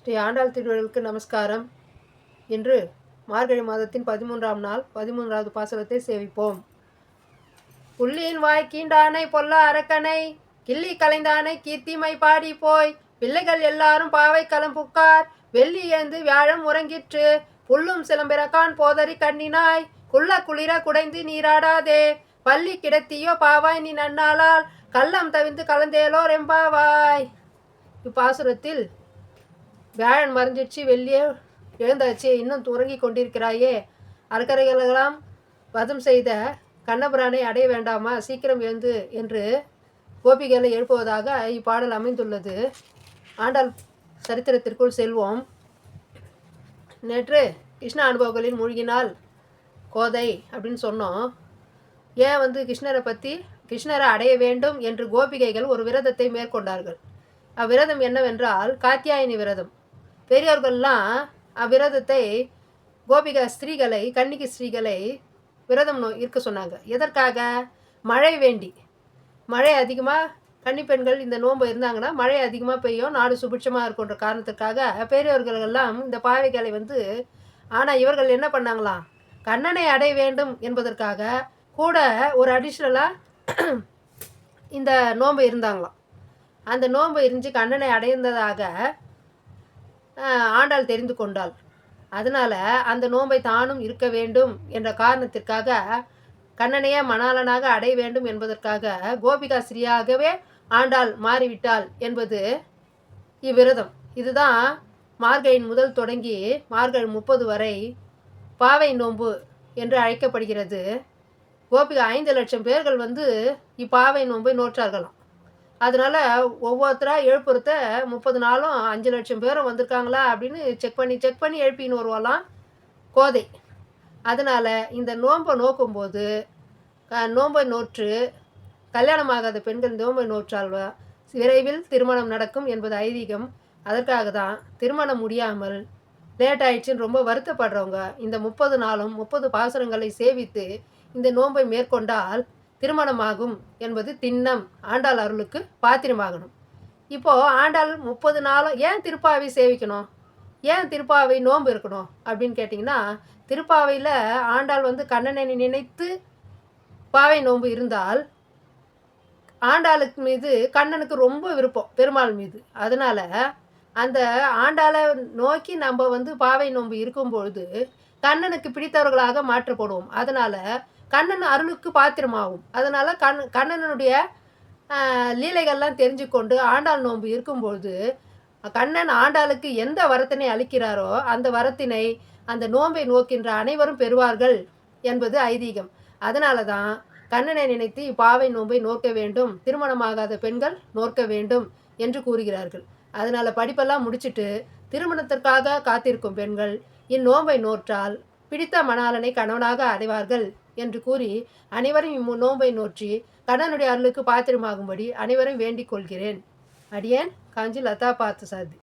ஸ்ரீ ஆண்டாள் திருவள்ளுவருக்கு நமஸ்காரம். இன்று மார்கழி மாதத்தின் 13ஆம் நாள் 13வது பாசுரத்தை சேவிப்போம். புள்ளியின் வாய் கீண்டானை பொல்ல அரக்கனை கிள்ளி கலைந்தானை கீர்த்திமை பாடி போய் பிள்ளைகள் எல்லாரும் பாவை களம் புக்கார் வெள்ளி எழுந்து வியாழம் உறங்கிற்று புல்லும் சிலம்பிறக்கான் போதறி கண்ணினாய் குள்ள குளிர குடைந்து நீராடாதே பள்ளி கிடத்தியோ பாவாய் நீ நன்னாளால் கள்ளம் தவிர்த்து கலந்தேலோ ரெம்பாவாய். இப்பாசுரத்தில் வியாழன் மறைஞ்சிடுச்சு, வெள்ளியே எழுந்தாச்சு, இன்னும் உறங்கி கொண்டிருக்கிறாயே, அரக்கரைகளெல்லாம் வதம் செய்த கண்ணபுரானை அடைய வேண்டாமா, சீக்கிரம் எழுந்து என்று கோபிகளை எழுப்புவதாக இப்பாடல் அமைந்துள்ளது. ஆண்டாள் சரித்திரத்திற்குள் செல்வோம். நேற்று கிருஷ்ண அனுபவங்களில் மூழ்கினால் கோதை அப்படின்னு சொன்னோம். ஏன் கிருஷ்ணரை அடைய வேண்டும் என்று கோபிகைகள் ஒரு விரதத்தை மேற்கொண்டார்கள். அவ்விரதம் என்னவென்றால் காத்தியாயினி விரதம். பெரியோர்கள்லாம் அவ்விரதத்தை கோபிகா ஸ்திரீகளை, கன்னிகை ஸ்திரீகளை விரதம் இருக்க சொன்னாங்க. எதற்காக? மழை வேண்டி. மழை அதிகமாக கன்னி பெண்கள் இந்த நோன்பு இருந்தாங்கன்னா மழை அதிகமாக பெய்யும், நாடு சுபிட்சமாக இருக்குன்ற காரணத்திற்காக பெரியவர்களெல்லாம் இந்த பாவைகளை ஆனால் இவர்கள் என்ன பண்ணாங்களாம், கண்ணனை அடைய வேண்டும் என்பதற்காக கூட ஒரு அடிஷ்னலாக இந்த நோன்பு இருந்தாங்களாம். அந்த நோன்பு இருந்து கண்ணனை அடைந்ததாக ஆண்டாள் தெரிந்து கொண்டாள். அதனால் அந்த நோன்பை தானும் இருக்க வேண்டும் என்ற காரணத்திற்காக கண்ணனையே மணாளனாக அடைய வேண்டும் என்பதற்காக கோபிகா ஸ்ரீயாகவே ஆண்டாள் மாறிவிட்டாள் என்பது இவ்விரதம். இதுதான் மார்கழியின் முதல் தொடங்கி மார்கழி 30 வரை பாவை நோன்பு என்று அழைக்கப்படுகிறது. கோபிகா 5 லட்சம் பேர்கள் இப்பாவை நோன்பை நோற்றார்களாம். அதனால் ஒவ்வொருத்தராக எழுப்புறத 30 நாளும் 5 லட்சம் பேரும் வந்திருக்காங்களா அப்படின்னு செக் பண்ணி எழுப்பின்னு வருவாலாம் கோதை. அதனால் இந்த நோன்பை நோக்கும்போது நோன்பை நோற்று கல்யாணமாகாத பெண்கள் நோன்பை நோற்றால் விரைவில் திருமணம் நடக்கும் என்பது ஐதீகம். அதற்காக தான் திருமணம் முடியாமல் லேட் ஆயிடுச்சுன்னு ரொம்ப வருத்தப்படுறவங்க இந்த 30 நாளும் 30 பாசுரங்களை சேவித்து இந்த நோன்பை மேற்கொண்டால் திருமணமாகும் என்பது திண்ணம். ஆண்டாள் அருளுக்கு பாத்திரமாகணும். இப்போது ஆண்டாள் 30 நாளும் ஏன் திருப்பாவை சேவிக்கணும், ஏன் திருப்பாவை நோன்பு இருக்கணும் அப்படின்னு கேட்டிங்கன்னா, திருப்பாவையில் ஆண்டாள் கண்ணனை நினைத்து பாவை நோன்பு இருந்தால் ஆண்டாளுக்கு மீது கண்ணனுக்கு ரொம்ப விருப்பம், பெருமாள் மீது. அதனால் அந்த ஆண்டாளை நோக்கி நம்ம பாவை நோன்பு இருக்கும்பொழுது கண்ணனுக்கு பிடித்தவர்களாக மாற்றப்படுவோம். அதனால் கண்ணன் அருளுக்கு பாத்திரமாகும். அதனால் கண்ணனுடைய லீலைகள்லாம் தெரிஞ்சு கொண்டு ஆண்டாள் நோன்பு இருக்கும்பொழுது கண்ணன் ஆண்டாளுக்கு எந்த வரத்தினை அளிக்கிறாரோ அந்த வரத்தினை அந்த நோன்பை நோக்கின்ற அனைவரும் பெறுவார்கள் என்பது ஐதீகம். அதனால தான் கண்ணனை நினைத்து பாவை நோன்பை நோக்க வேண்டும், திருமணமாகாத பெண்கள் நோக்க வேண்டும் என்று கூறுகிறார்கள். அதனால் படிப்பெல்லாம் முடிச்சுட்டு திருமணத்திற்காக காத்திருக்கும் பெண்கள் இந்நோன்பை நோற்றால் பிடித்த மணாளனை கணவனாக அடைவார்கள் என்று கூறி அனைவரும் இந்நோன்பை நோற்றி கண்ணனுடைய அருளுக்கு பாத்திரமாகும்படி அனைவரும் வேண்டிக் கொள்கிறேன். அடியேன் காஞ்சி லதா பார்த்தசாரதி.